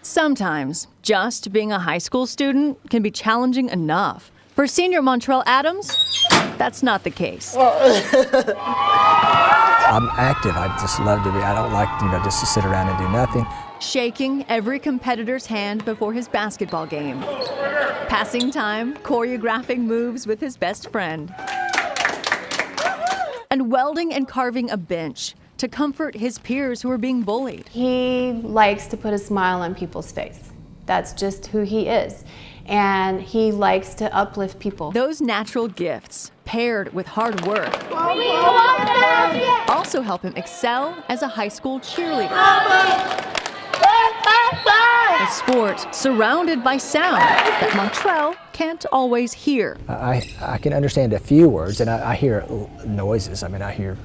Sometimes just being a high school student can be challenging enough. For senior Montrell Adams, that's not the case. I'm active. I just love to be. I don't like, just to sit around and do nothing. Shaking every competitor's hand before his basketball game. Passing time, choreographing moves with his best friend. And welding and carving a bench to comfort his peers who are being bullied. He likes to put a smile on people's face. That's just who he is. And he likes to uplift people. Those natural gifts, paired with hard work, also help him excel as a high school cheerleader. A sport surrounded by sound that Montrell can't always hear. I can understand a few words, and I hear noises. I hear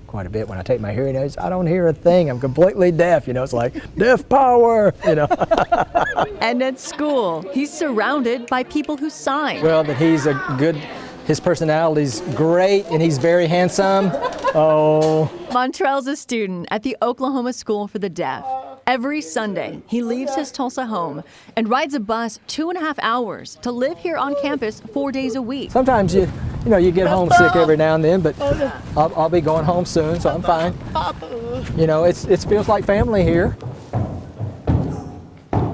quite a bit. When I take my hearing aids, I don't hear a thing. I'm completely deaf. It's like deaf power. And at school, he's surrounded by people who sign. Well, that he's his personality's great, and he's very handsome. Oh. Montrell's a student at the Oklahoma School for the Deaf. Every Sunday, he leaves his Tulsa home and rides a bus 2.5 hours to live here on campus 4 days a week. Sometimes you get homesick every now and then, but I'll be going home soon, so I'm fine. It feels like family here.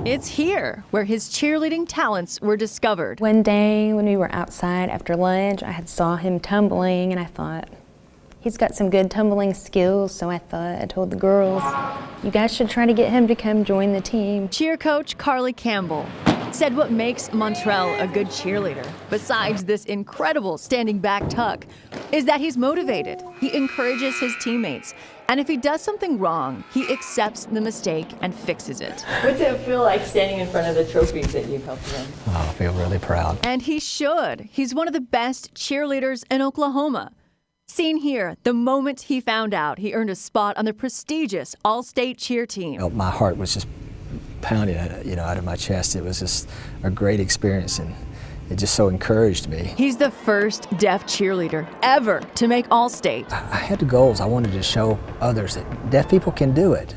It's here where his cheerleading talents were discovered. One day when we were outside after lunch, I had saw him tumbling, and I thought, he's got some good tumbling skills, so I told the girls, you guys should try to get him to come join the team. Cheer coach Carly Campbell said what makes Montrell a good cheerleader, besides this incredible standing back tuck, is that he's motivated. He encourages his teammates, and if he does something wrong, he accepts the mistake and fixes it. What's it feel like standing in front of the trophies that you've helped win? Oh, I feel really proud. And he should. He's one of the best cheerleaders in Oklahoma. Seen here, the moment he found out he earned a spot on the prestigious All-State cheer team. My heart was just pounding, out of my chest. It was just a great experience, and it just so encouraged me. He's the first deaf cheerleader ever to make All-State. I had the goals. I wanted to show others that deaf people can do it.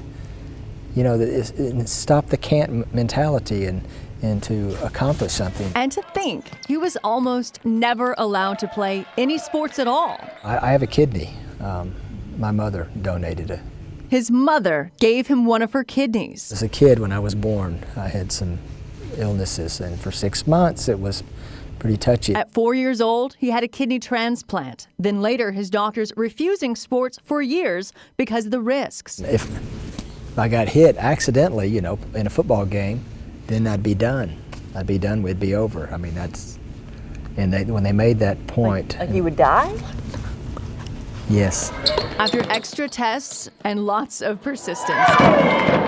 That stop the can't mentality and to accomplish something. And to think he was almost never allowed to play any sports at all. I have a kidney. My mother donated it. His mother gave him one of her kidneys. As a kid, when I was born, I had some illnesses, and for 6 months it was pretty touchy. At 4 years old, he had a kidney transplant. Then later, his doctors refusing sports for years because of the risks. If I got hit accidentally, in a football game, then I'd be done. We'd be over. When they made that point. Like you would die? Yes. After extra tests and lots of persistence,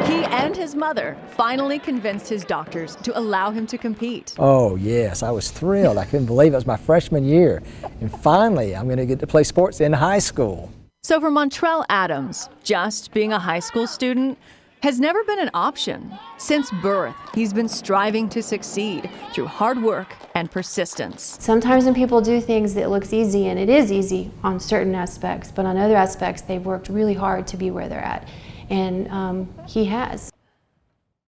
he and his mother finally convinced his doctors to allow him to compete. Oh, yes. I was thrilled. I couldn't believe it. It was my freshman year. And finally, I'm going to get to play sports in high school. So for Montrell Adams, just being a high school student has never been an option. Since birth, he's been striving to succeed through hard work and persistence. Sometimes when people do things that looks easy, and it is easy on certain aspects, but on other aspects, they've worked really hard to be where they're at. And he has.